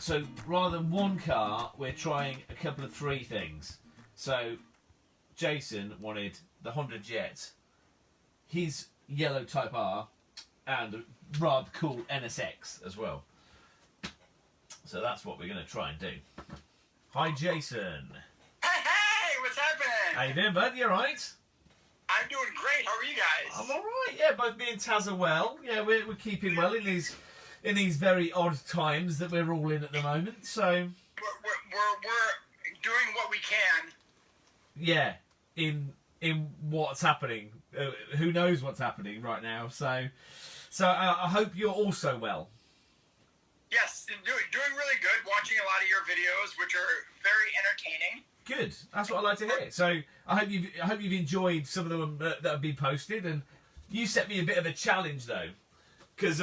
So rather than one car, we're trying a couple of three things. So Jason wanted the Honda Jet, his yellow Type-R, and a rather cool NSX as well. So that's what we're going to try and do. Hi, Jason. Hey, what's happening? How you doing, bud? You all right? I'm doing great. How are you guys? I'm all right. Yeah, both me and Taz are well. Yeah, we're keeping well in these very odd times that we're all in at the moment. So we're doing what we can. Yeah, in what's happening. Who knows what's happening right now? So I hope you're also well. Yes, doing really good. Watching a lot of your videos, which are very entertaining. Good. That's what I like to hear. So I hope you've enjoyed some of them that have been posted. And you set me a bit of a challenge though, because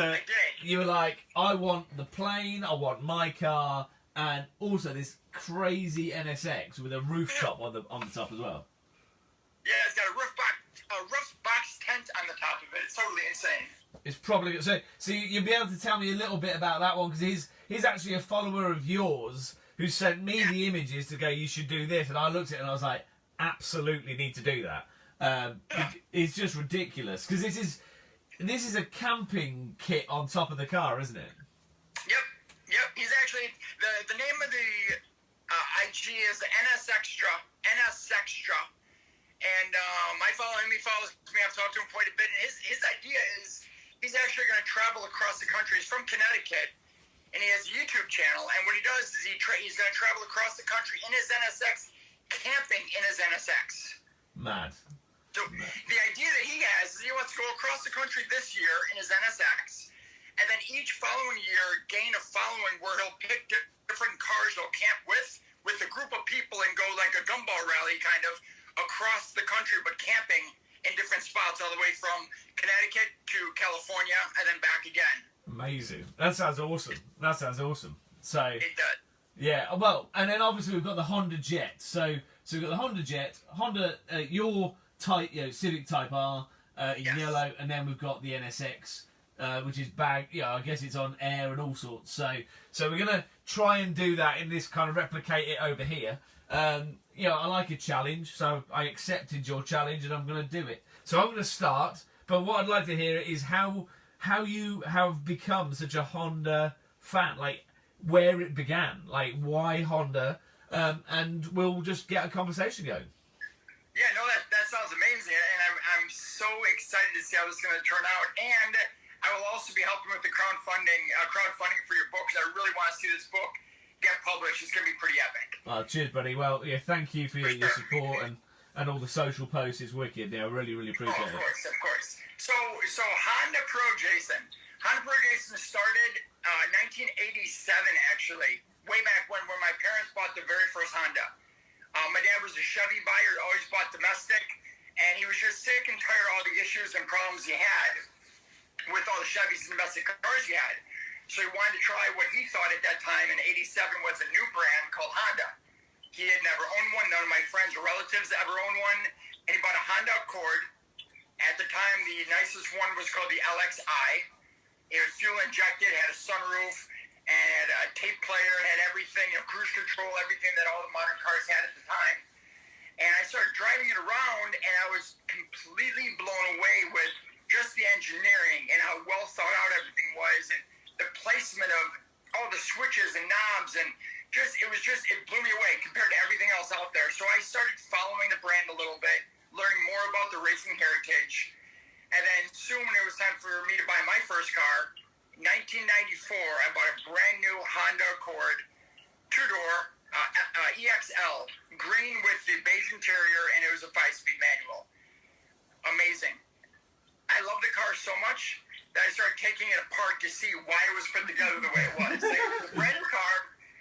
you were like, I want the plane, I want my car, and also this crazy NSX with a rooftop on the top as well. Yeah, it's got a roof box tent on the top of it. It's totally insane. It's probably so you'll be able to tell me a little bit about that one, because he's actually a follower of yours who sent me the images to go, you should do this, and I looked at it and I was like, absolutely need to do that. It's just ridiculous, because this is a camping kit on top of the car, isn't it? Yep. He's actually the name of the IG is the NS Extra, and I follow him. He follows me. I've talked to him quite a bit, and his idea is he's actually going to travel across the country. He's from Connecticut, and he has a YouTube channel. And what he does is he's going to travel across the country in his NSX, camping in his NSX. Mad. So the idea that he has is he wants to go across the country this year in his NSX, and then each following year gain a following where he'll pick different cars he'll camp with a group of people and go like a gumball rally kind of across the country, but camping in different spots all the way from Connecticut to California and then back again. Amazing. That sounds awesome. So it does. Yeah, well, and then obviously we've got the Honda Jet. So we've got the Honda Jet, your Civic Type-R in yellow, and then we've got the NSX, which is I guess it's on air and all sorts. So we're gonna try and do that in this kind of replicate it over here. I like a challenge, so I accepted your challenge and I'm gonna do it. So I'm gonna start, but what I'd like to hear is how you have become such a Honda fan, like where it began, like why Honda, and we'll just get a conversation going. Yeah, no, that sounds amazing, and I'm so excited to see how this is going to turn out. And I will also be helping with the crowdfunding for your book, because I really want to see this book get published. It's going to be pretty epic. Oh, cheers, buddy. Well, yeah, thank you for your support and all the social posts. It's wicked. Yeah, I really, really appreciate it. Of course. So HondaProJason started 1987, actually, way back when my parents bought the very first Honda. My dad was a Chevy buyer, always bought domestic, and he was just sick and tired of all the issues and problems he had with all the Chevys and domestic cars he had. So he wanted to try what he thought at that time in '87 was a new brand called Honda. He had never owned one. None of my friends or relatives ever owned one. And he bought a Honda Accord. At the time, the nicest one was called the LXI. It was fuel injected, had a sunroof, and a tape player, had everything, cruise control, everything that all the modern cars had at the time. And I started driving it around, and I was completely blown away with just the engineering and how well thought out everything was, and the placement of all the switches and knobs, and it blew me away compared to everything else out there. So I started following the brand a little bit, learning more about the racing heritage, and then soon when it was time for me to buy my first car, 1994, I bought a brand new Honda Accord, two-door, EXL, green with the beige interior, and it was a 5-speed manual. Amazing. I love the car so much that I started taking it apart to see why it was put together the way it was. It was a brand new car.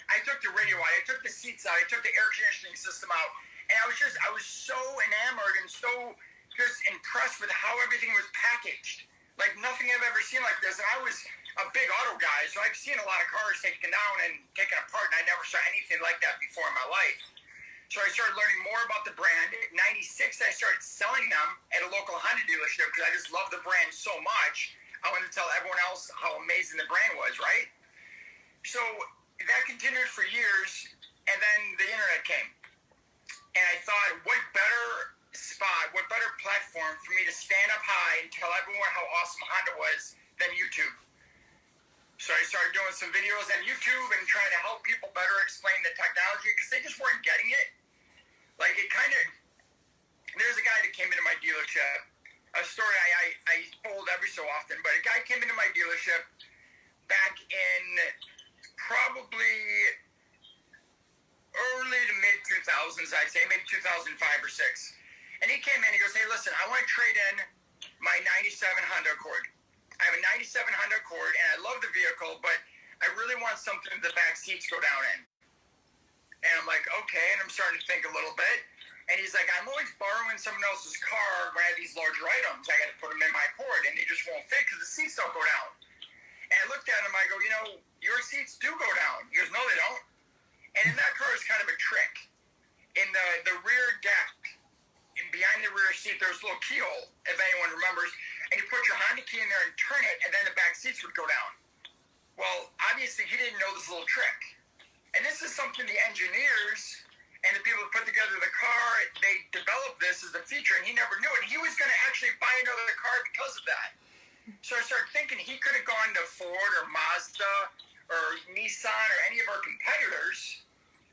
I took the radio out, I took the seats out, I took the air conditioning system out, and I was so enamored and so just impressed with how everything was packaged. Like nothing I've ever seen like this. And I was a big auto guy, so I've seen a lot of cars taken down and taken apart, and I never saw anything like that before in my life. So I started learning more about the brand. In '96, I started selling them at a local Honda dealership because I just love the brand so much. I wanted to tell everyone else how amazing the brand was, right? So that continued for years, and then the internet came. And I thought, what better spot, what better platform for me to stand up high and tell everyone how awesome Honda was than YouTube. So I started doing some videos on YouTube and trying to help people better explain the technology because they just weren't getting it. Like it kind of, there's a guy that came into my dealership, a story I told every so often, but a guy came into my dealership back in probably early to mid 2000s, I'd say, maybe 2005 or 6. And he came in, he goes, hey, listen, I want to trade in my 97 Honda Accord. I have a 97 Honda Accord, and I love the vehicle, but I really want something that the back seats go down in. And I'm like, okay, and I'm starting to think a little bit. And he's like, I'm always borrowing someone else's car when I have these larger items. I got to put them in my Accord, and they just won't fit because the seats don't go down. And I looked at him, I go, you know, your seats do go down. He goes, no, they don't. And in that car is kind of a trick. In the rear deck, and behind the rear seat, there's a little keyhole, if anyone remembers. And you put your Honda key in there and turn it, and then the back seats would go down. Well, obviously, he didn't know this little trick. And this is something the engineers and the people who put together the car, they developed this as a feature, and he never knew it. He was going to actually buy another car because of that. So I started thinking he could have gone to Ford or Mazda or Nissan or any of our competitors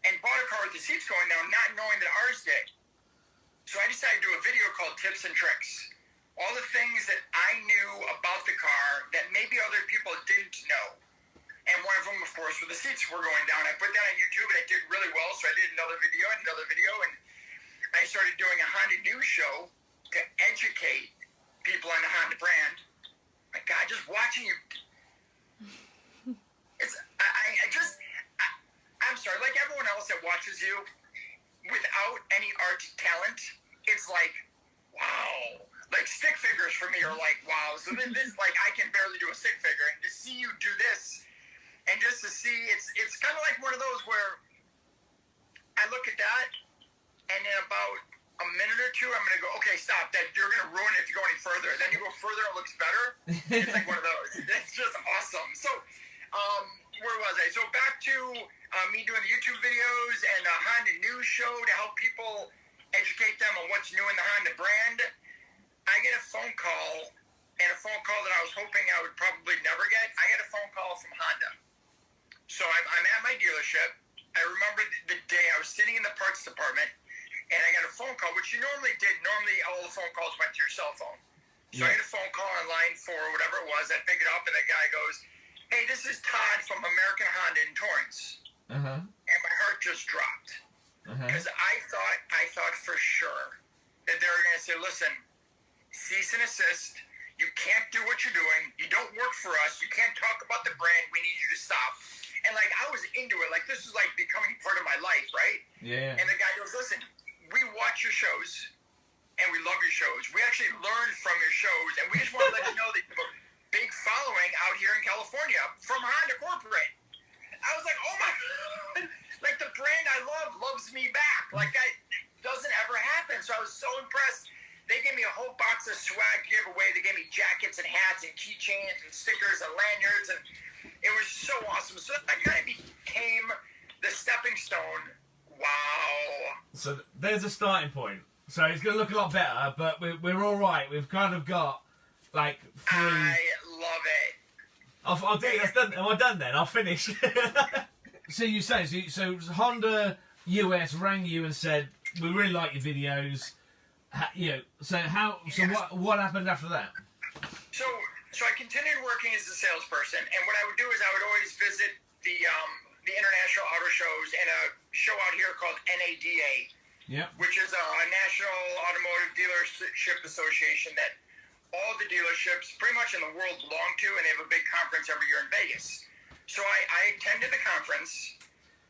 and bought a car with the seats going down, not knowing that ours did. So I decided to do a video called Tips and Tricks. All the things that I knew about the car that maybe other people didn't know. And one of them, of course, were the seats were going down. I put that on YouTube, and it did really well, so I did another video, and I started doing a Honda news show to educate people on the Honda brand. My God, just watching you... I'm sorry, like everyone else that watches you, without any art talent, it's like, wow. Like stick figures for me are like, wow. So this, like, I can barely do a stick figure, and to see you do this, and just to see, it's kind of like one of those where I look at that, and in about a minute or two, I'm gonna go, okay, stop. That you're gonna ruin it if you go any further. Then you go further, it looks better. It's like one of those. It's just awesome. So, where was I? So back to me doing the YouTube videos and a Honda news show to help people educate them on what's new in the Honda brand. I get a phone call, and a phone call that I was hoping I would probably never get. I get a phone call from Honda. So I'm at my dealership. I remember the day I was sitting in the parts department, and I got a phone call, which you normally did. Normally, all the phone calls went to your cell phone. So I get a phone call on line 4 or whatever it was. I pick it up, and the guy goes, hey, this is Todd from American Honda in Torrance. And my heart just dropped. Because I thought for sure that they were going to say, listen, cease and desist. You can't do what you're doing. You don't work for us. You can't talk about the brand. We need you to stop. And, like, I was into it. Like, this was, like, becoming part of my life, right? Yeah. And the guy goes, listen, we watch your shows, and we love your shows. We actually learn from your shows, and we just want to let you know that you have a big following out here in California from Honda Corporate. I was like, oh, my God. Like, the brand I love loves me back. Like, that doesn't ever happen. So I was so impressed. They gave me a whole box of swag giveaway. They gave me jackets and hats and keychains and stickers and lanyards, and it was so awesome. So that kind of became the stepping stone. Wow. So there's a starting point. So it's going to look a lot better, but we're all right. We've kind of got, like, 3... I love it. I'll do it. That's done. Am I done then? I'll finish. So you say, so Honda US rang you and said, we really like your videos. What happened after that? So I continued working as a salesperson, and what I would do is I would always visit the international auto shows and a show out here called NADA, which is a National Automotive Dealership Association that all the dealerships pretty much in the world belong to, and they have a big conference every year in Vegas. So I attended the conference.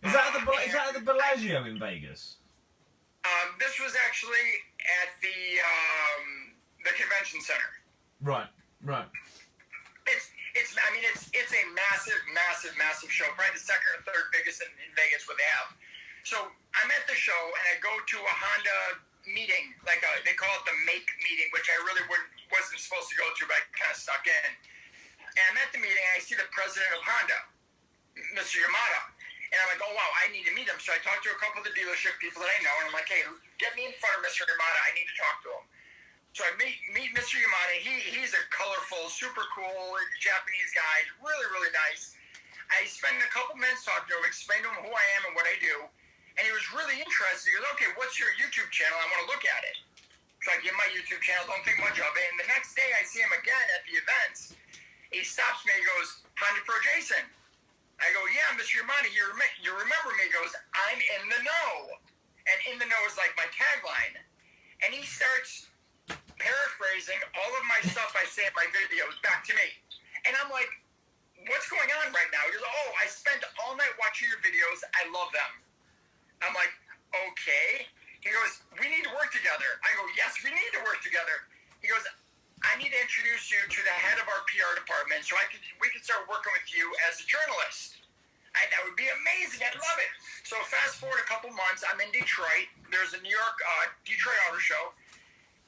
Is that at the Bellagio in Vegas? This was actually at the convention center. Right. It's a massive show. Probably the second or third biggest in Vegas what they have. So I'm at the show and I go to a Honda meeting, they call it the Make meeting, which I really wasn't supposed to go to, but I kind of stuck in. And I'm at the meeting and I see the president of Honda, Mr. Yamada. And I'm like, oh, wow, I need to meet him. So I talked to a couple of the dealership people that I know, and I'm like, hey, get me in front of Mr. Yamada. I need to talk to him. So I meet Mr. Yamada. He's a colorful, super cool Japanese guy, really, really nice. I spent a couple minutes talking to him, explained to him who I am and what I do, and he was really interested. He goes, okay, what's your YouTube channel? I want to look at it. So I give him my YouTube channel, don't think much of it, and the next day I see him again at the event. He stops me and goes, HondaProJason. I go, yeah, Mr. Yamada, you remember me? He goes, I'm in the know. And in the know is like my tagline. And he starts paraphrasing all of my stuff I say in my videos back to me. And I'm like, what's going on right now? He goes, oh, I spent all night watching your videos. I love them. I'm like, okay. He goes, we need to work together. I go, yes, we need to work together. He goes, I need to introduce you to the head of our PR department so we can start working with you as a journalist. And that would be amazing. I'd love it. So fast forward a couple months, I'm in Detroit. There's a New York Detroit Auto Show.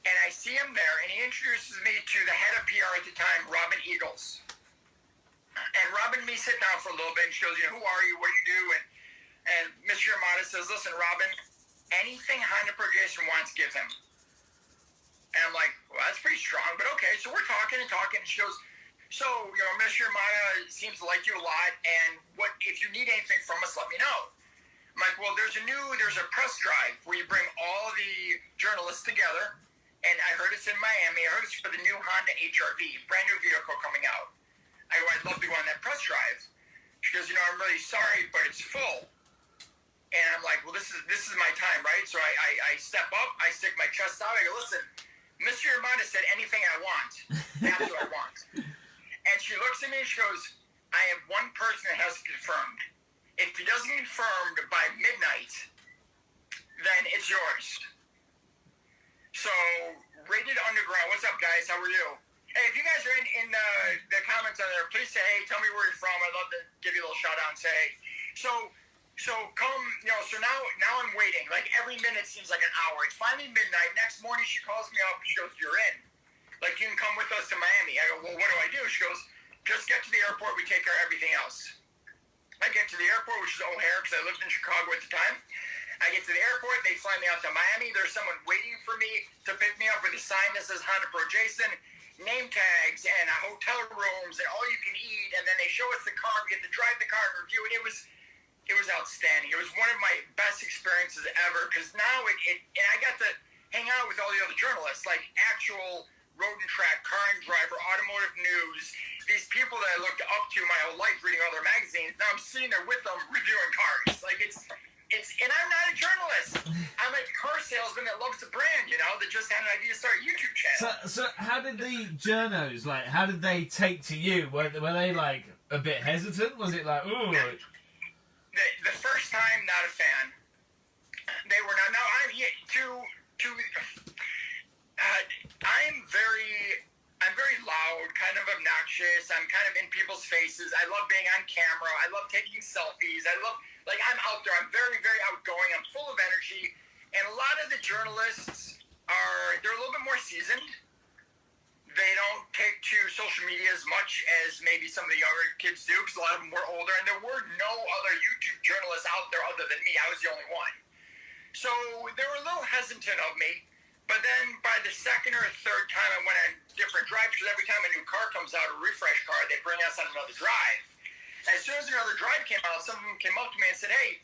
And I see him there, and he introduces me to the head of PR at the time, Robin Eagles. And Robin and me sit down for a little bit, and she goes, who are you? What do you do? And Mr. Yamada says, listen, Robin, anything HondaProJason wants, give him. And I'm like, well, that's pretty strong, but okay. So we're talking, and she goes, so, Mr. Yamada seems to like you a lot, and if you need anything from us, let me know. I'm like, well, there's a press drive where you bring all the journalists together, and I heard it's in Miami. I heard it's for the new Honda HR-V, brand new vehicle coming out. I go, I'd love to go on that press drive. She goes, I'm really sorry, but it's full. And I'm like, well, this is my time, right? So I step up, I stick my chest out, I go, listen, Mr. Yamada said anything I want. That's what I want. And she looks at me and she goes, I have one person that has confirmed. If he doesn't confirm by midnight, then it's yours. So, Rated Underground, what's up, guys? How are you? Hey, if you guys are in the comments on there, please say, hey, tell me where you're from. I'd love to give you a little shout out and say, hey. So come, so now I'm waiting. Like, every minute seems like an hour. It's finally midnight. Next morning, she calls me up and she goes, you're in. Like, you can come with us to Miami. I go, well, what do? She goes, just get to the airport. We take care of everything else. I get to the airport, which is O'Hare, because I lived in Chicago at the time. I get to the airport. They fly me out to Miami. There's someone waiting for me to pick me up with a sign that says HondaProJason, name tags, and hotel rooms, and all you can eat. And then they show us the car. We get to drive the car and review it. It was outstanding. It was one of my best experiences ever, because now and I got to hang out with all the other journalists, like actual road and track, car and driver, automotive news, these people that I looked up to my whole life reading all their magazines. Now I'm sitting there with them reviewing cars. Like and I'm not a journalist. I'm a car salesman that loves the brand, that just had an idea to start a YouTube channel. So how did the journos, how did they take to you? Were they like a bit hesitant? Was it like, ooh? The first time, not a fan. They were not. No, I'm very loud, kind of obnoxious. I'm kind of in people's faces. I love being on camera. I love taking selfies. I'm out there. I'm very, very outgoing. I'm full of energy. And a lot of the journalists they're a little bit more seasoned. They don't take to social media as much as maybe some of the younger kids do, because a lot of them were older, and there were no other YouTube journalists out there other than me. I was the only one. So they were a little hesitant of me, but then by the second or third time I went on different drives, because every time a new car comes out, a refresh car, they bring us on another drive. As soon as another drive came out, some of them came up to me and said, hey,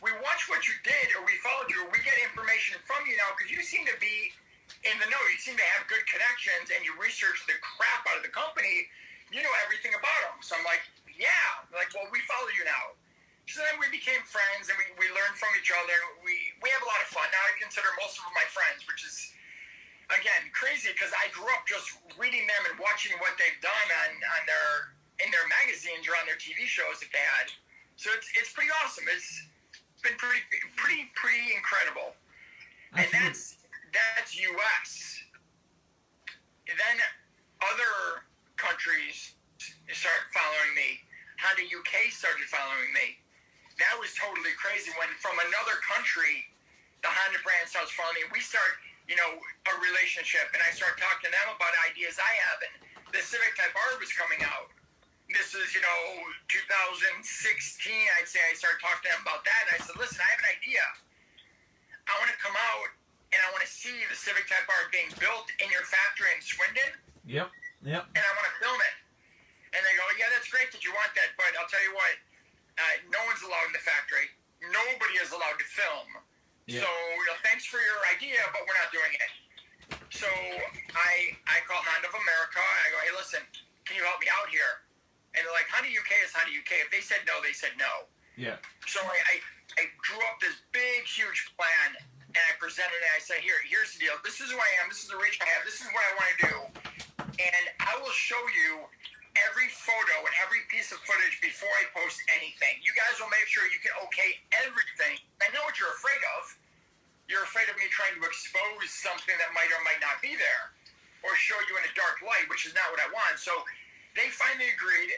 we watched what you did, or we followed you, or we get information from you now, because you seem to be in the know. You seem to have good connections, and you research the crap out of the company. You know everything about them. So I'm like, yeah. They're like, well, we follow you now. So then we became friends, and we learned from each other. We have a lot of fun. Now I consider most of them my friends, which is, again, crazy, because I grew up just reading them and watching what they've done in their magazines or on their TV shows that they had. So it's pretty awesome. It's been pretty incredible. And that's U.S. Then other countries started following me. Honda UK started following me. That was totally crazy when from another country, the Honda brand starts following me. We start, a relationship, and I start talking to them about ideas I have. And the Civic Type-R was coming out. this is, 2016, I'd say I started talking to him about that, and I said, listen, I have an idea. I want to come out, and I want to see the Civic Type-R being built in your factory in Swindon. Yep. And I want to film it. And they go, yeah, that's great that you want that, but I'll tell you what, no one's allowed in the factory. Nobody is allowed to film. Yeah. So, thanks for your idea, but we're not doing it. So I call Honda of America. I go, hey, listen, can you help me out here? And they're like, Honda UK is Honda UK. If they said no, they said no. Yeah. So I drew up this big, huge plan, and I presented it. I said, here's the deal. This is who I am. This is the reach I have. This is what I want to do. And I will show you every photo and every piece of footage before I post anything. You guys will make sure you can okay everything. I know what you're afraid of. You're afraid of me trying to expose something that might or might not be there, or show you in a dark light, which is not what I want. So they finally agreed,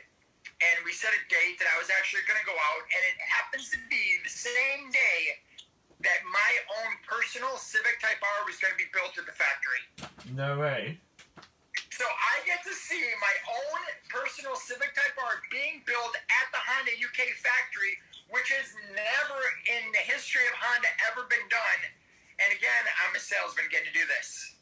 and we set a date that I was actually going to go out, and it happens to be the same day that my own personal Civic Type-R was going to be built at the factory. No way. So I get to see my own personal Civic Type-R being built at the Honda UK factory, which has never in the history of Honda ever been done. And again, I'm a salesman getting to do this.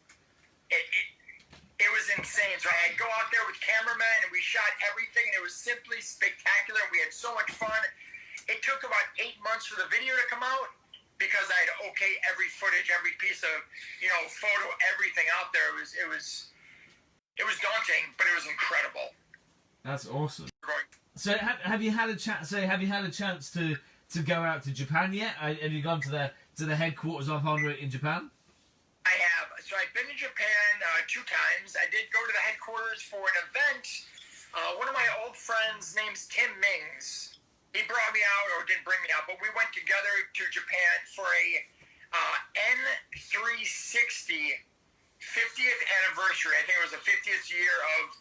It was insane. So I'd go out there with cameramen, and we shot everything, and it was simply spectacular. We had so much fun. It took about 8 months for the video to come out, because I had to okay every footage, every piece of, photo, everything out there. It was daunting, but it was incredible. That's awesome. So have you had a chance? So have you had a chance to go out to Japan yet? Have you gone to the headquarters of Honda in Japan? I have. So I've been to Japan 2 times. I did go to the headquarters for an event. One of my old friends, name's Tim Mings. He brought me out, or didn't bring me out, but we went together to Japan for a N360 50th anniversary. I think it was the 50th year of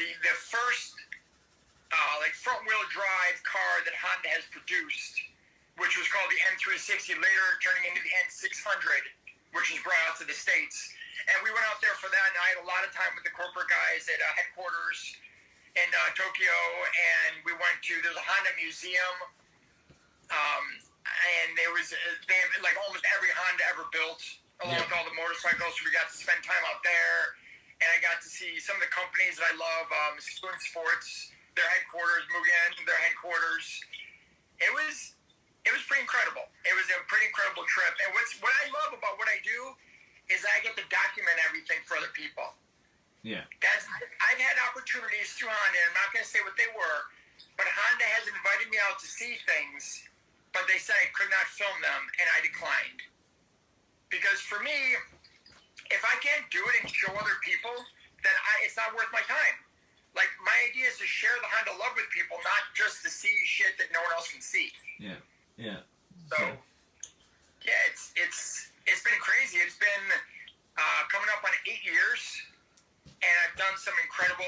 the first front-wheel drive car that Honda has produced, which was called the N360, later turning into the N600, which was brought out to the States. And we went out there for that, and I had a lot of time with the corporate guys at headquarters in Tokyo, and we went to, there's a Honda museum, and they have almost every Honda ever built, along with all the motorcycles, so we got to spend time out there, and I got to see some of the companies that I love, Spoon Sports, their headquarters, Mugen, their headquarters. It was pretty incredible. It was a pretty incredible trip, and what I love about what I do is I get to document everything for other people. Yeah. I've had opportunities through Honda, and I'm not going to say what they were, but Honda has invited me out to see things, but they said I could not film them, and I declined. Because for me, if I can't do it and show other people, then it's not worth my time. Like, my idea is to share the Honda love with people, not just to see shit that no one else can see. Yeah. So, yeah, it's been crazy. It's been coming up on 8 years, and I've done some incredible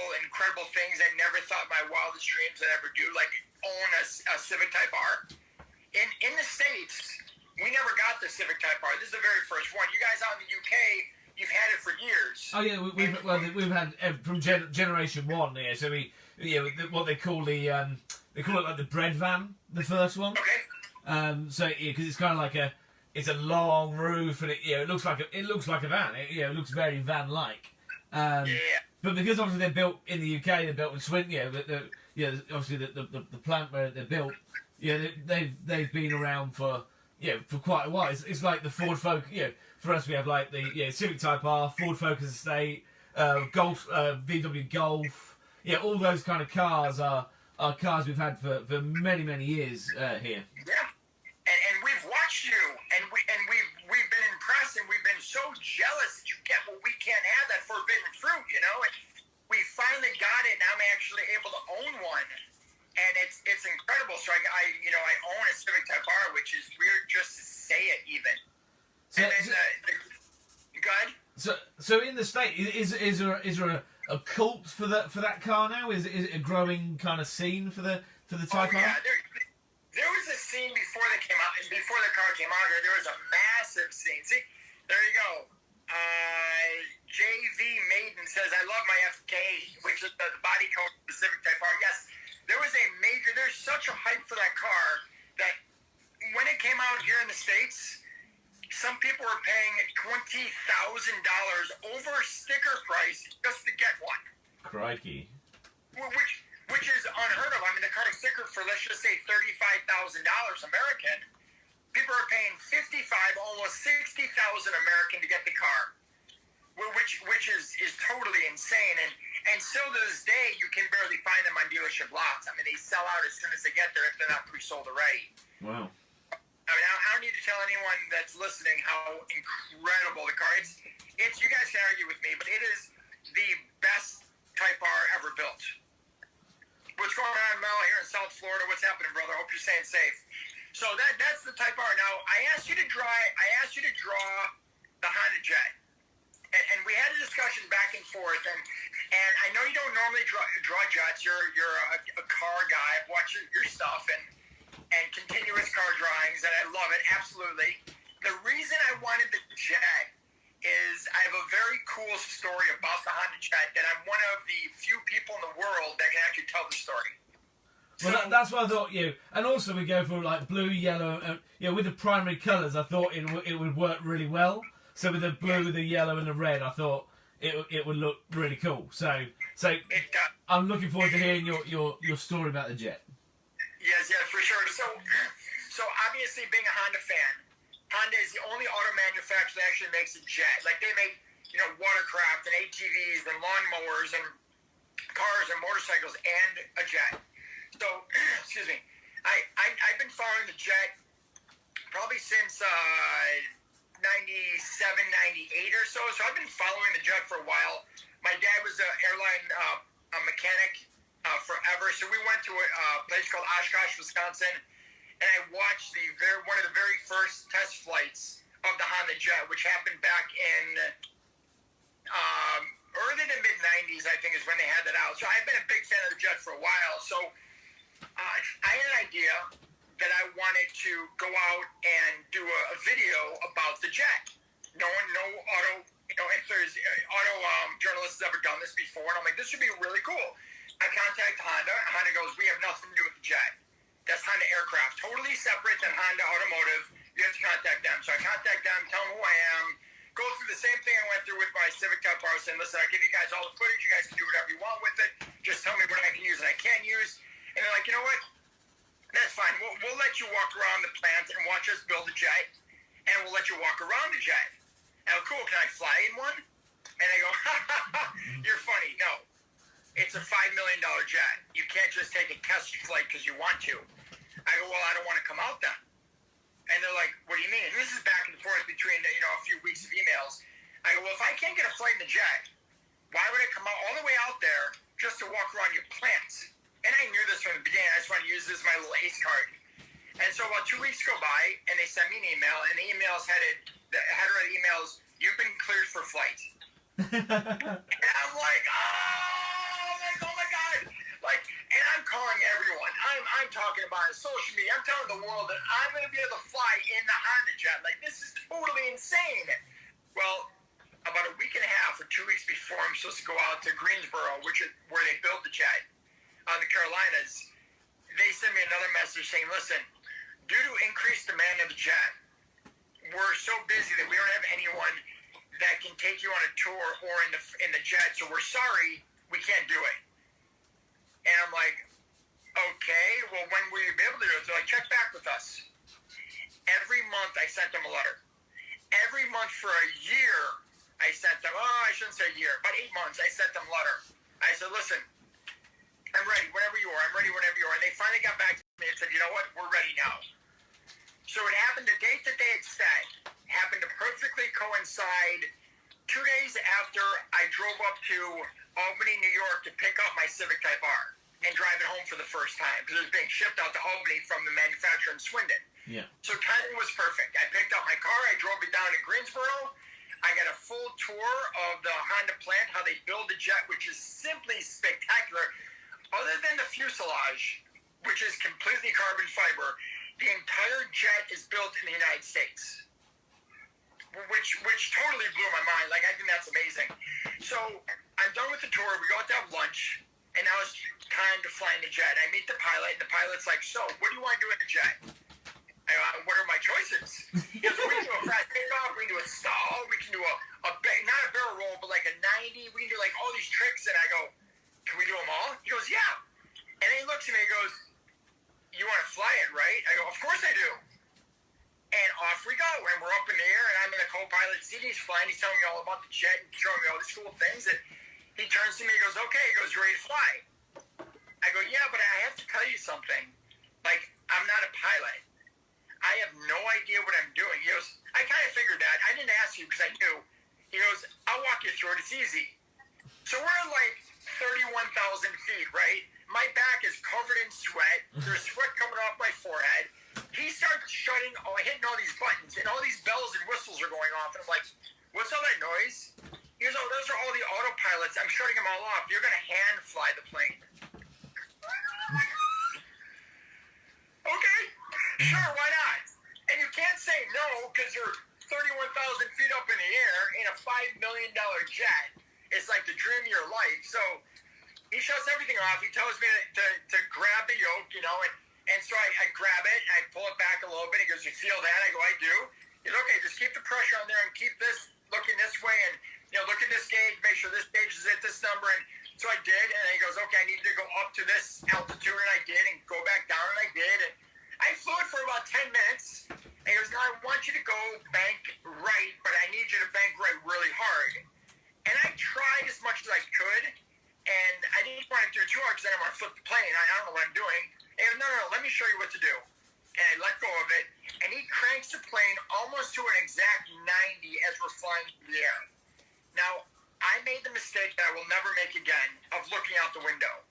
things I never thought my wildest dreams I'd ever do, like own a Civic Type-R. In the States, we never got the Civic Type-R. This is the very first one. You guys out in the UK, you've had it for years. Oh yeah, we've had from generation 1. Yeah, so what they call they call it like the bread van, the first one. Okay. So because it's kind of like it's a long roof, and it looks like a van. It looks very van-like. But because obviously they're built in the UK, they're built in Swindon. Obviously the plant where they're built. They've been around for quite a while. It's like the Ford Focus. For us we have like the Civic Type-R, Ford Focus Estate, Golf, VW Golf. All those kind of cars are cars we've had for many years here. Yeah, and we've watched you, and we've been impressed, and we've been so jealous that you get what we can't have, that forbidden fruit, and we finally got it, and I'm actually able to own one, and it's incredible. So I own a Civic Type-R, which is weird just to say it even. Go ahead. So in the state, is there a cult for that car now? Is it a growing kind of scene for the Type-R? Oh, yeah, there was a scene before they came out, and before the car came out here, there was a massive scene. See, there you go. JV Maiden says, I love my FK, which is the body code of the Civic Type-R. Yes, some people were paying $20,000 over sticker price just to get one. Crikey. Which is unheard of. I mean, the car sticker for, let's just say, $35,000 American. People are paying $55,000, almost $60,000 American to get the car, which is totally insane. And still to this day, you can barely find them on dealership lots. I mean, they sell out as soon as they get there if they're not pre-sold already. Wow. I mean, I don't need to tell anyone that's listening how incredible the car is. It's you guys can argue with me, but it is the best Type-R ever built. What's going on, Mel, here in South Florida? What's happening, brother? Hope you're staying safe. So that's the Type-R. Now, I asked you to draw the Honda Jet, and we had a discussion back and forth. And I know you don't normally draw jets. You're a car guy. I've watched your stuff and continuous car drawings, and I love it absolutely. The reason I wanted the Jet is I have a very cool story about the Honda Jet that I'm one of the few people in the world that can actually tell the story. Well, that's what I thought. And also we go for like blue, yellow, with the primary colours. I thought it would work really well. So with the blue, the yellow, and the red, I thought it would look really cool. So I'm looking forward to hearing your story about the Jet. Yes, for sure. So obviously, being a Honda fan, Honda is the only auto manufacturer that actually makes a jet. Like they make, watercraft and ATVs and lawnmowers and cars and motorcycles and a jet. So, excuse me, I've been following the Jet probably since 97, 98 or so. So I've been following the Jet for a while. My dad was an airline mechanic forever. So we went to a place called Oshkosh, Wisconsin, and I watched one of the very first test flights of the Honda Jet, which happened back in early to mid-90s, I think, is when they had that out. So I've been a big fan of the Jet for a while. So I had an idea that I wanted to go out and do a video about the Jet. No auto, if there's auto journalists has ever done this before, and I'm like, this should be really cool. I contact Honda. Honda goes, we have nothing to do with the Jet. That's Honda Aircraft, totally separate than Honda Automotive. You have to contact them. So I contact them, tell them who I am, go through the same thing I went through with my Civic Type-R, saying, listen, I'll give you guys all the footage. You guys can do whatever you want with it. Just tell me what I can use and I can't use. And they're like, you know what? That's fine. We'll let you walk around the plant and watch us build a jet, and we'll let you walk around the jet. And cool, can I fly in one? And I go, you're funny. No. It's a $5 million jet. You can't just take a test flight because you want to. I go, well, I don't want to come out then. And they're like, what do you mean? And this is back and forth between, a few weeks of emails. I go, well, if I can't get a flight in the jet, why would I come out all the way out there just to walk around your plants? And I knew this from the beginning. I just wanted to use this as my little ace card. And so about 2 weeks go by, and they send me an email, and the header of the email is, you've been cleared for flight. And I'm like, oh my God. And I'm calling everyone. I'm talking about it on social media. I'm telling the world that I'm going to be able to fly in the Honda Jet. Like, this is totally insane. Well, about a week and a half or 2 weeks before I'm supposed to go out to Greensboro, which is where they built the jet, the Carolinas, they sent me another message saying, listen, due to increased demand of the jet, we're so busy that we don't have anyone that can take you on a tour or in the jet, so we're sorry, we can't do it. And I'm like, okay, well, when will you be able to do it? They're like, check back with us. Every month I sent them a letter. Every month for a year I sent them, I shouldn't say a year, about 8 months I sent them a letter. I said, listen, I'm ready whenever you are. I'm ready whenever you are. And they finally got back to me and said, you know what, we're ready now. So it happened, the date that they had set happened to perfectly coincide 2 days after I drove up to Albany, New York to pick up my Civic Type-R and drive it home for the first time because it was being shipped out to Albany from the manufacturer in Swindon. Yeah. So timing was perfect. I picked up my car. I drove it down to Greensboro. I got a full tour of the Honda plant, how they build the jet, which is simply spectacular. Other than the fuselage, which is completely carbon fiber, the entire jet is built in the United States, which totally blew my mind. Like, I think that's amazing. So I'm done with the tour. We go out to have lunch, and now it's time to fly in the jet. I meet the pilot, and the pilot's like, so, what do you want to do in the jet? What are my choices? He goes, we do a fast takeoff up in the air, and I'm in the co-pilot seat. He's flying. He's telling me all about the jet and showing me all these cool things. And he turns to me. He goes, "Okay." He goes, "You ready to fly?" I go, "Yeah, but I have to tell you something. Like, I'm not a pilot. I have no idea what I'm doing." He goes, "I kind of figured that. I didn't ask you because I knew." He goes, "I'll walk you through it. It's easy." So we're at like 31,000 feet, right? My back is covered in sweat. There's sweat coming off my forehead. He starts hitting all these buttons, and all these bells and whistles are going off. And I'm like, "What's all that noise?" He goes, "Oh, those are all the autopilots. I'm shutting them all off. You're going to hand fly the plane." Okay, sure, why not? And you can't say no because you're 31,000 feet up in the air in a $5 million jet. It's like the dream of your life. So he shuts everything off. He tells me to grab the yoke, and so I grab it, and I pull it back a little bit. He goes, "You feel that?" I go, "I do." He goes, "Okay, just keep the pressure on there and keep this looking this way, and look at this gauge, make sure this gauge is at this number." And so I did, and he goes, "Okay, I need to go up to this altitude," and I did, and go back down, and I did, and I flew it for about 10 minutes. And he goes, "Now I want you to go bank right, but I need you to bank right really hard." And I tried as much as I could, and I didn't want to do it too hard because I didn't want to flip the plane. I don't know what I'm doing. And he goes, No, let me show you what to do. And I let go of it, and he cranks the plane almost to an exact 90 as we're flying through the air. Now, I made the mistake that I will never make again of looking out the window.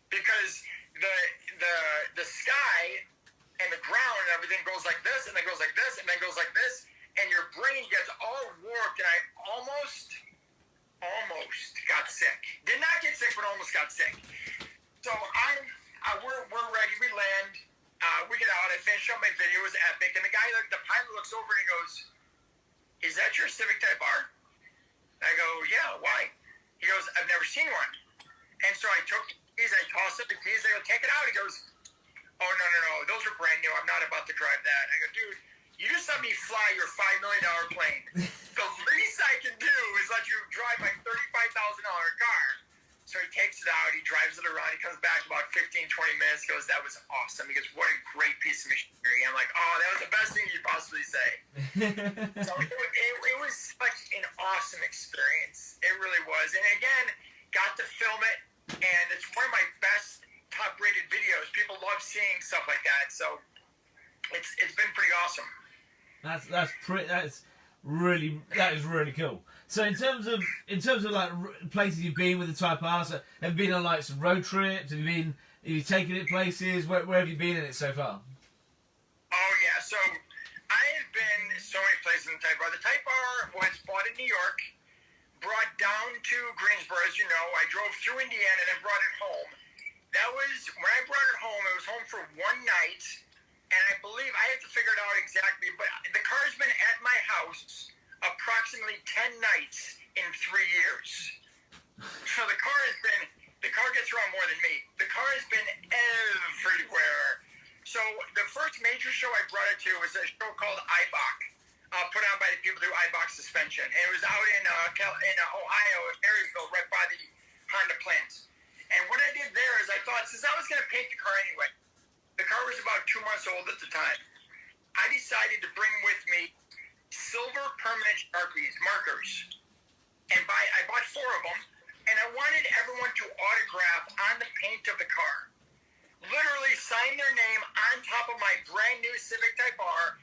Because the sky and the ground and everything goes like this, and then goes like this, and then goes like this, and your brain gets all warped, and I almost got sick. Did not get sick, but almost got sick. So we're ready. We land. We get out. I finish up my video. It was epic. And the pilot looks over and he goes, "Is that your Civic Type-R?" I go, "Yeah, why?" He goes, "I've never seen one." And so I took the keys. I tossed up the keys. I go, "Take it out." He goes, "Oh, no. Those are brand new. I'm not about to drive that." I go, "Dude, you just let me fly your $5 million plane. The least I can do is let you drive my $35,000 car." So he takes it out, he drives it around, he comes back about 15, 20 minutes, goes, "That was awesome." He goes, "What a great piece of machinery." I'm like, "Oh, that was the best thing you'd possibly say." So it was such an awesome experience. It really was. And again, got to film it, and it's one of my best top-rated videos. People love seeing stuff like that. So it's been pretty awesome. That is really cool. So in terms of like places you've been with the Type-R, so have you been on like some road trips? Have you taken it places? Where have you been in it so far? Oh yeah, so I have been so many places in the Type-R. The Type-R was bought in New York, brought down to Greensboro, as you know. I drove through Indiana and then brought it home. That was when I brought it home. It was home for one night. And I believe, I have to figure it out exactly, but the car's been at my house approximately 10 nights in 3 years. So the car gets around more than me. The car has been everywhere. So the first major show I brought it to was a show called IBOC, put on by the people who do IBOC suspension. And it was out in Ohio, in Marysville, right by the Honda plant. And what I did there is I thought, since I was going to paint the car anyway, the car was about 2 months old at the time, I decided to bring with me silver permanent Sharpies markers. And I bought 4 of them, and I wanted everyone to autograph on the paint of the car. Literally sign their name on top of my brand new Civic Type-R.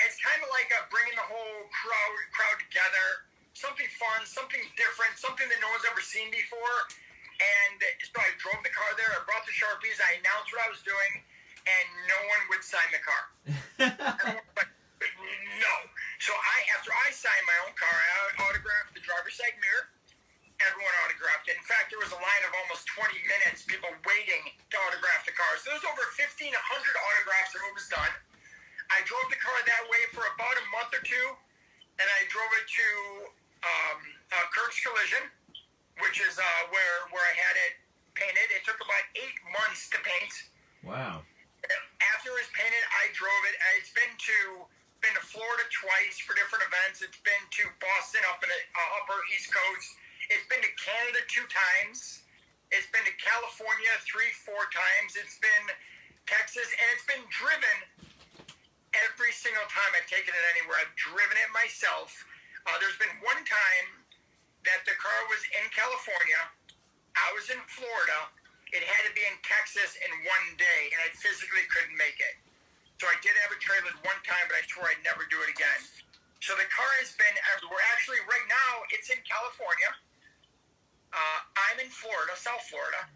It's kind of like bringing the whole crowd together. Something fun, something different, something that no one's ever seen before. And so I drove the car there, I brought the Sharpies, I announced what I was doing, and no one would sign the car. No. So after I signed my own car, I autographed the driver's side mirror. Everyone autographed it. In fact, there was a line of almost 20 minutes, people waiting to autograph the car. So there was over 1,500 autographs and it was done. I drove the car that way for about a month or two, and I drove it to Kirk's Collision, which is where I had it painted. It took about 8 months to paint. Wow. After it was painted, I drove it. It's been to Florida twice for different events. It's been to Boston up in the upper East Coast. It's been to Canada 2 times. It's been to California 3-4 times. It's been Texas, and it's been driven every single time I've taken it anywhere. I've driven it myself. There's been one time that the car was in California. I was in Florida. It had to be in Texas in one day, and I physically couldn't make it. So I did have it trailered one time, but I swore I'd never do it again. So the car has been everywhere. Actually, right now, it's in California. I'm in Florida, South Florida.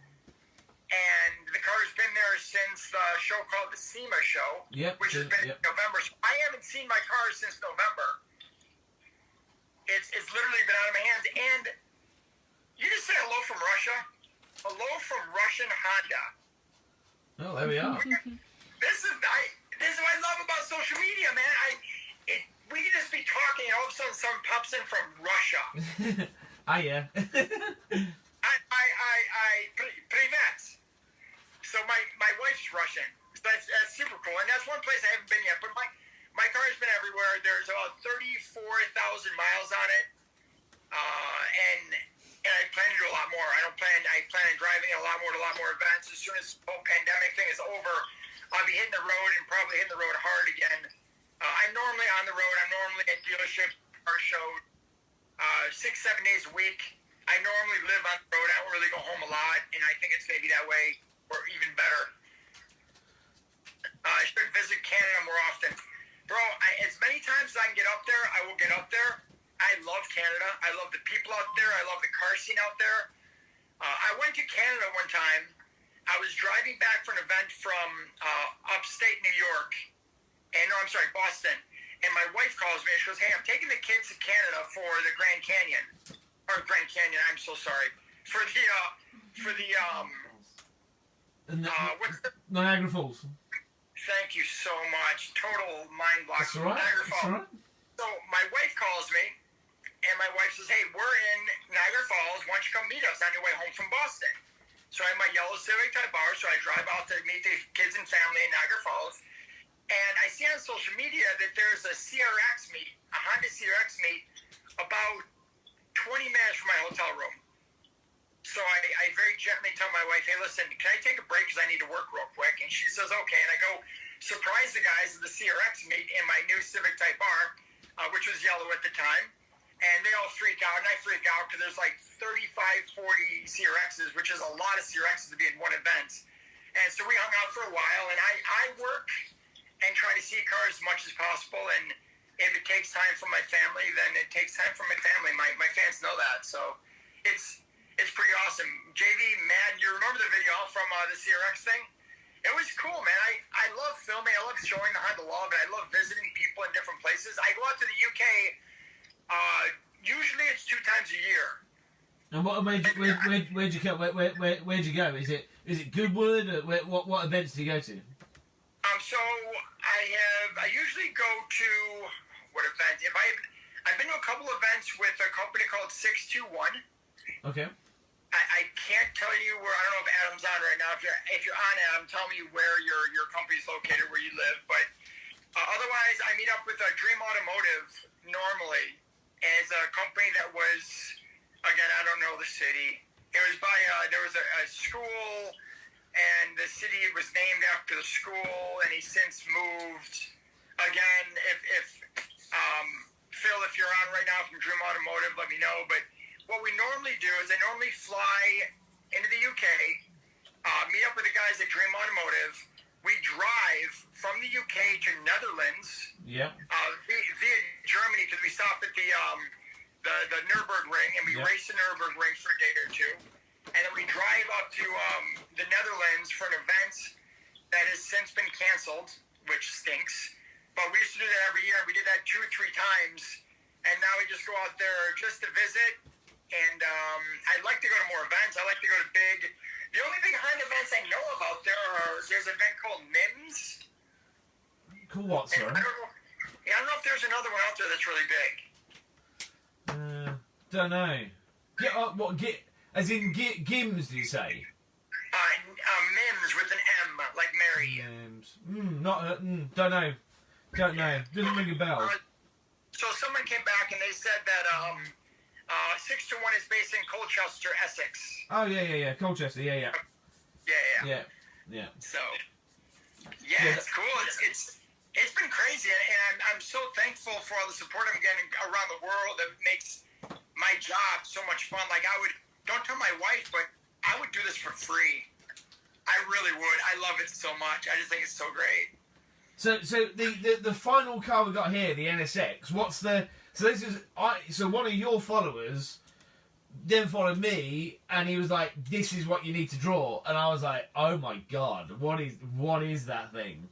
And the car's been there since the show called the SEMA Show, which has been in November. So I haven't seen my car since November. It's literally been out of my hands. And you just say hello from Russia? Hello from Russian Honda. Oh, there we are. This is what I love about social media, man. We can just be talking, and all of a sudden someone pops in from Russia. Yeah. Privet. So my wife's Russian. So that's super cool, and that's one place I haven't been yet. But my car's been everywhere. There's about 34,000 miles on it, and I plan to do a lot more. I plan on driving a lot more events. As soon as the whole pandemic thing is over, I'll be hitting the road and probably hitting the road hard again. I'm normally on the road. I'm normally at dealerships, car shows, 6-7 days a week. I normally live on the road. I don't really go home a lot, and I think it's going to be that way, or even better. I should visit Canada more often. Bro, as many times as I can get up there, I will get up there. I love Canada. I love the people out there. I love the car scene out there. I went to Canada one time. I was driving back for an event from upstate New York. Boston. And my wife calls me and she goes, "Hey, I'm taking the kids to Canada for the Grand Canyon." Or Grand Canyon, I'm so sorry. For the Niagara Falls. Thank you so much. Total mind block. That's all right. Niagara Falls. That's all right. So my wife calls me, and my wife says, "Hey, we're in Niagara Falls. Why don't you come meet us on your way home from Boston?" So I have my yellow Civic Type-R, so I drive out to meet the kids and family in Niagara Falls. And I see on social media that there's a CRX meet, a Honda CRX meet, about 20 minutes from my hotel room. So I very gently tell my wife, "Hey, listen, can I take a break because I need to work real quick?" And she says, "Okay." And I go surprise the guys at the CRX meet in my new Civic Type-R, which was yellow at the time. And they all freak out, and I freak out because there's like 35, 40 CRXs, which is a lot of CRXs to be in one event. And so we hung out for a while, and I work and try to see cars as much as possible. And if it takes time from my family, then it takes time from my family. My fans know that. So it's pretty awesome. JV, man, you remember the video from the CRX thing? It was cool, man. I love filming. I love showing the Honda love, and I love visiting people in different places. I go out to the UK. Usually it's 2 times a year. And where'd you go? Where'd you go? Is it Goodwood? What events do you go to? So I usually go to what event? I've been to a couple events with a company called 621. Okay. I can't tell you where. I don't know if Adam's on right now. If you're on, Adam, tell me where your company's located, where you live. But otherwise, I meet up with Dream Automotive normally as a company that was, again, I don't know the city. It was by there was a school, and the city was named after the school, and he since moved. Again, if Phil, if you're on right now from Dream Automotive, let me know. But what we normally do is I normally fly into the UK, meet up with the guys at Dream Automotive. We drive from the UK to Netherlands. Yeah. Via Germany, because we stop at the Nürburgring, and we race the Nürburgring for a day or two. And then we drive up to the Netherlands for an event that has since been canceled, which stinks. But we used to do that every year. We did that 2 or 3 times. And now we just go out there just to visit. And I'd like to go to more events. I like to go to big. The only big Honda events I know of out there there's an event called MIMS. Cool what, sir? I don't know if there's another one out there that's really big. Don't know. As in Gims, do you say? MIMS with an M, like Mary. Mims. Don't know. Doesn't ring a bell. So someone came back and they said that 621 is based in Colchester, Essex. Oh yeah. Colchester, yeah. Yeah. Yeah. So, yeah, it's cool. It's been crazy, and I'm so thankful for all the support I'm getting around the world. That makes my job so much fun. Like don't tell my wife, but I would do this for free. I really would. I love it so much. I just think it's so great. So the final car we got here, the NSX. So one of your followers then followed me, and he was like, "This is what you need to draw," and I was like, "Oh my god, what is that thing?"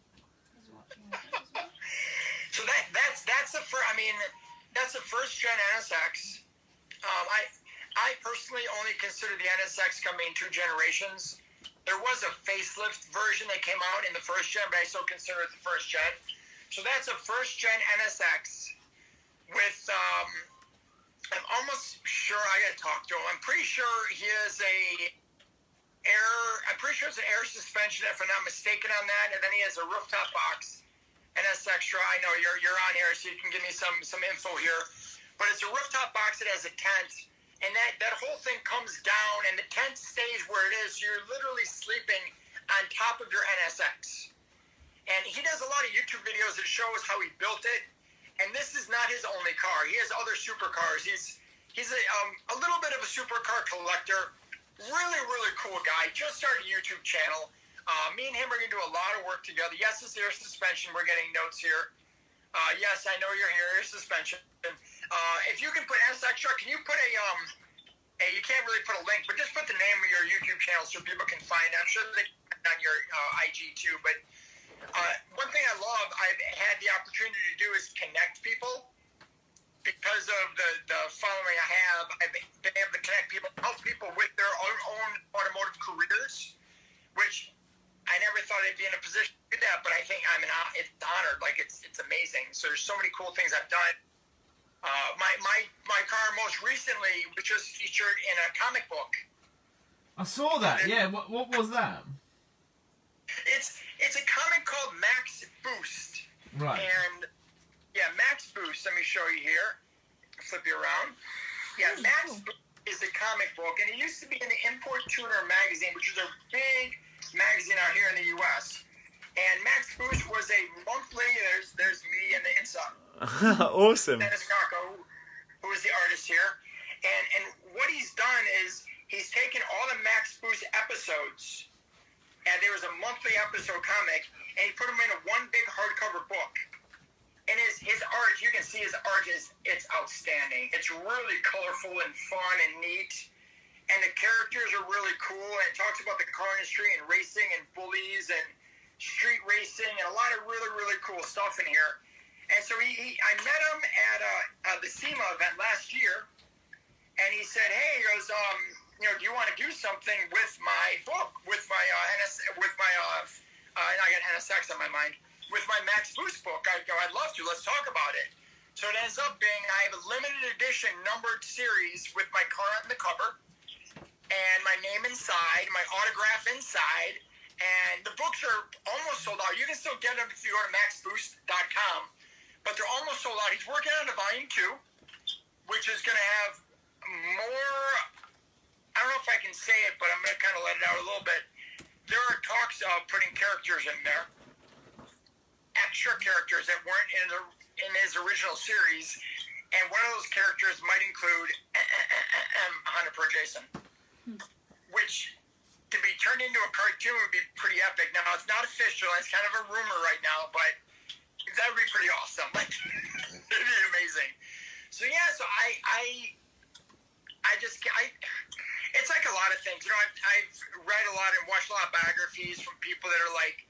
So that's the first. I mean, that's the first gen NSX. I personally only consider the NSX coming in 2 generations. There was a facelift version that came out in the first gen, but I still consider it the first gen. So that's a first gen NSX with. I'm almost sure I gotta talk to him. I'm pretty sure he has I'm pretty sure it's an air suspension, if I'm not mistaken on that, and then he has a rooftop box. NS Extra, I know you're on here, so you can give me some info here. But it's a rooftop box that has a tent, and that whole thing comes down, and the tent stays where it is. So you're literally sleeping on top of your NSX. And he does a lot of YouTube videos that shows how he built it. And this is not his only car. He has other supercars. He's a little bit of a supercar collector. Really, really cool guy. Just started a YouTube channel. Me and him are going to do a lot of work together. Yes, it's air suspension. We're getting notes here. Yes, I know you're here. Air suspension. If you can put S Extra, can you put you can't really put a link, but just put the name of your YouTube channel so people can find it. I'm sure they can on your IG too. But one thing I love, I've had the opportunity to do is connect people. Because of the following I have, I've been able to connect people, help people with their own automotive careers, which I never thought I'd be in a position to do that, but I think it's honored. Like it's amazing. So there's so many cool things I've done. My car most recently was just featured in a comic book. I saw that. Yeah. What was that? It's a comic called Max Boost. Right. And yeah, Max Boost. Let me show you here. Flip you around. Yeah, Max Boost is a comic book, and it used to be in the Import Tuner magazine, which is a big magazine out here in the U.S. And Max Boost was a monthly. There's me and the inside. Awesome. Dennis Garco, who is the artist here, and what he's done is he's taken all the Max Boost episodes, and there was a monthly episode comic, and he put them in one big hardcover book. And his art, you can see his art it's outstanding. It's really colorful and fun and neat. And the characters are really cool. And it talks about the car industry and racing and bullies and street racing and a lot of really, really cool stuff in here. And so I met him at the SEMA event last year. And he said, hey, he goes, do you want to do something with my book, with my and I got NSX on my mind. With my Max Boost book, I go, I'd love to. Let's talk about it. So it ends up being I have a limited edition numbered series with my car on the cover and my name inside, my autograph inside, and the books are almost sold out. You can still get them if you go to maxboost.com, but they're almost sold out. He's working on a volume 2, which is going to have more, I don't know if I can say it, but I'm going to kind of let it out a little bit. There are talks of putting characters in there. Extra characters that weren't in his original series, and one of those characters might include HondaProJason, which to be turned into a cartoon would be pretty epic. Now it's not official; it's kind of a rumor right now, but that would be pretty awesome. Like it'd be amazing. So yeah, so it's like a lot of things. You know, I've read a lot and watched a lot of biographies from people that are like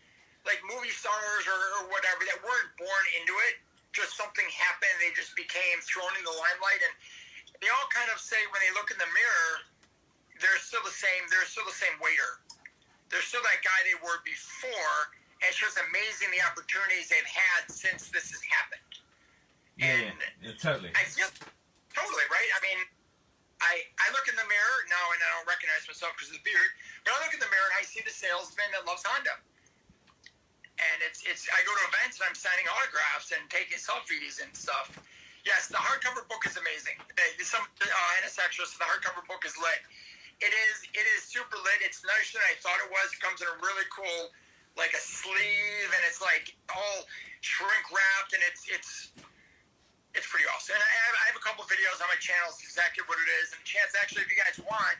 movie stars or whatever that weren't born into it. Just something happened. They just became thrown in the limelight, and they all kind of say when they look in the mirror, they're still the same. They're still the same waiter. They're still that guy they were before. And it's just amazing the opportunities they've had since this has happened. Yeah, totally. I feel totally right. I mean, I look in the mirror now and I don't recognize myself because of the beard, but I look in the mirror and I see the salesman that loves Honda. And it's I go to events and I'm signing autographs and taking selfies and stuff. Yes, the hardcover book is amazing. Some NS Extras, so the hardcover book is lit. It is super lit. It's nicer than I thought it was. It comes in a really cool, like a sleeve, and it's like all shrink wrapped, and it's pretty awesome. And I have a couple videos on my channel, exactly what it is. And chance, actually, if you guys want,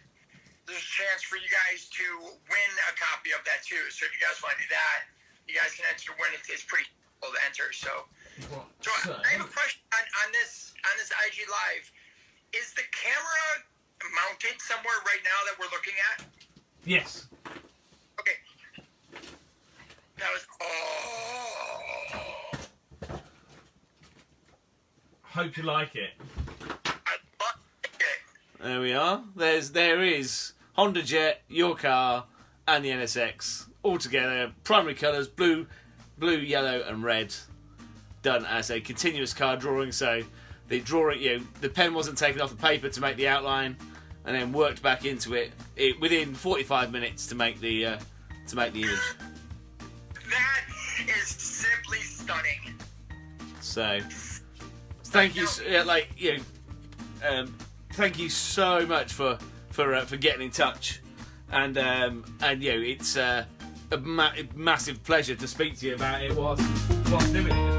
there's a chance for you guys to win a copy of that too. So if you guys want to do that, you guys can enter to win. It's pretty cool to enter. So I have a question on this IG Live. Is the camera mounted somewhere right now that we're looking at? Yes. Okay. That was Hope you like it. I love it. There we are. There is Honda Jet, your car, and the NSX all together. Primary colours: blue, yellow, and red. Done as a continuous card drawing. So the drawing, the pen wasn't taken off the paper to make the outline, and then worked back into it within 45 minutes to make the image. That is simply stunning. So, thank you, thank you so much for getting in touch, and it's a massive pleasure to speak to you about it whilst doing it.